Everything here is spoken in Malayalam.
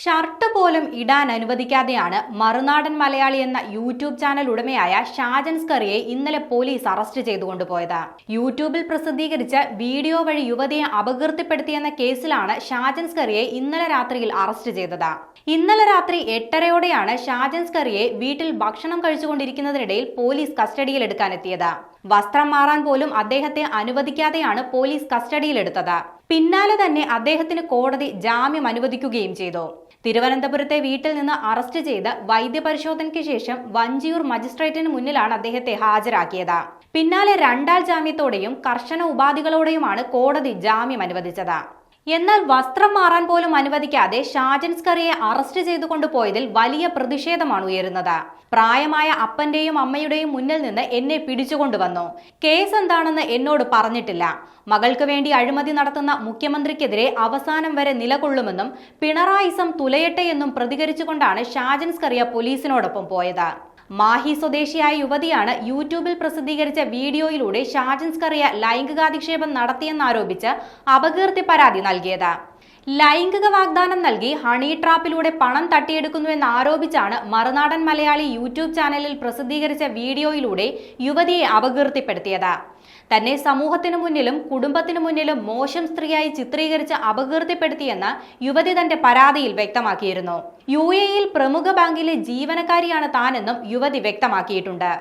ഷർട്ട് പോലും ഇടാൻ അനുവദിക്കാതെയാണ് മറുനാടൻ മലയാളി എന്ന യൂട്യൂബ് ചാനൽ ഉടമയായ ഷാജൻ സ്കറിയെ ഇന്നലെ പോലീസ് അറസ്റ്റ് ചെയ്തുകൊണ്ടുപോയത്. യൂട്യൂബിൽ പ്രസിദ്ധീകരിച്ച വീഡിയോ വഴി യുവതിയെ അപകീർത്തിപ്പെടുത്തിയെന്ന കേസിലാണ് ഷാജൻ സ്കറിയെ ഇന്നലെ രാത്രിയിൽ അറസ്റ്റ് ചെയ്തത്. ഇന്നലെ രാത്രി 8:30യോടെയാണ് ഷാജൻ സ്കറിയെ വീട്ടിൽ ഭക്ഷണം കഴിച്ചുകൊണ്ടിരിക്കുന്നതിനിടയിൽ പോലീസ് കസ്റ്റഡിയിലെടുക്കാനെത്തിയത്. വസ്ത്രം മാറാൻ പോലും അദ്ദേഹത്തെ അനുവദിക്കാതെയാണ് പോലീസ് കസ്റ്റഡിയിലെടുത്തത്. പിന്നാലെ തന്നെ അദ്ദേഹത്തിന് കോടതി ജാമ്യം അനുവദിക്കുകയും ചെയ്തു. തിരുവനന്തപുരത്തെ വീട്ടിൽ നിന്ന് അറസ്റ്റ് ചെയ്ത് വൈദ്യപരിശോധനയ്ക്ക് ശേഷം വഞ്ചിയൂർ മജിസ്ട്രേറ്റിന് മുന്നിലാണ് അദ്ദേഹത്തെ ഹാജരാക്കിയത്. പിന്നാലെ 2 ആൾ ജാമ്യത്തോടെയും കർശന ഉപാധികളോടെയുമാണ് കോടതി ജാമ്യം അനുവദിച്ചത്. എന്നാൽ വസ്ത്രം മാറാൻ പോലും അനുവദിക്കാതെ ഷാജൻ സ്കറിയെ അറസ്റ്റ് ചെയ്തുകൊണ്ടുപോയതിൽ വലിയ പ്രതിഷേധമാണ് ഉയരുന്നത്. പ്രായമായ അപ്പന്റെയും അമ്മയുടെയും മുന്നിൽ നിന്ന് എന്നെ പിടിച്ചുകൊണ്ടുവന്നു. കേസ് എന്താണെന്ന് എന്നോട് പറഞ്ഞിട്ടില്ല. മകൾക്ക് വേണ്ടി അഴിമതി നടത്തുന്ന മുഖ്യമന്ത്രിക്കെതിരെ അവസാനം വരെ നിലകൊള്ളുമെന്നും പിണറായിസം തുലയട്ടെ എന്നും പ്രതികരിച്ചുകൊണ്ടാണ് ഷാജൻ സ്കറിയ പോലീസിനോടൊപ്പം പോയത്. മാഹി സ്വദേശിയായ യുവതിയാണ് യൂട്യൂബിൽ പ്രസിദ്ധീകരിച്ച വീഡിയോയിലൂടെ ഷാജൻ സ്കറിയ ലൈംഗികാധിക്ഷേപം നടത്തിയെന്നാരോപിച്ച് അപകീർത്തി പരാതി നൽകിയത്. ലൈംഗിക വാഗ്ദാനം നൽകി ഹണി ട്രാപ്പിലൂടെ പണം തട്ടിയെടുക്കുന്നുവെന്ന് ആരോപിച്ചാണ് മറുനാടൻ മലയാളി യൂട്യൂബ് ചാനലിൽ പ്രസിദ്ധീകരിച്ച വീഡിയോയിലൂടെ യുവതിയെ അപകീർത്തിപ്പെടുത്തിയത്. തന്നെ സമൂഹത്തിനു മുന്നിലും കുടുംബത്തിനു മുന്നിലും മോശം സ്ത്രീയായി ചിത്രീകരിച്ച് അപകീർത്തിപ്പെടുത്തിയെന്ന് യുവതി തന്റെ പരാതിയിൽ വ്യക്തമാക്കിയിരുന്നു. UAE-യിൽ പ്രമുഖ ബാങ്കിലെ ജീവനക്കാരിയാണ് താനെന്നും യുവതി വ്യക്തമാക്കിയിട്ടുണ്ട്.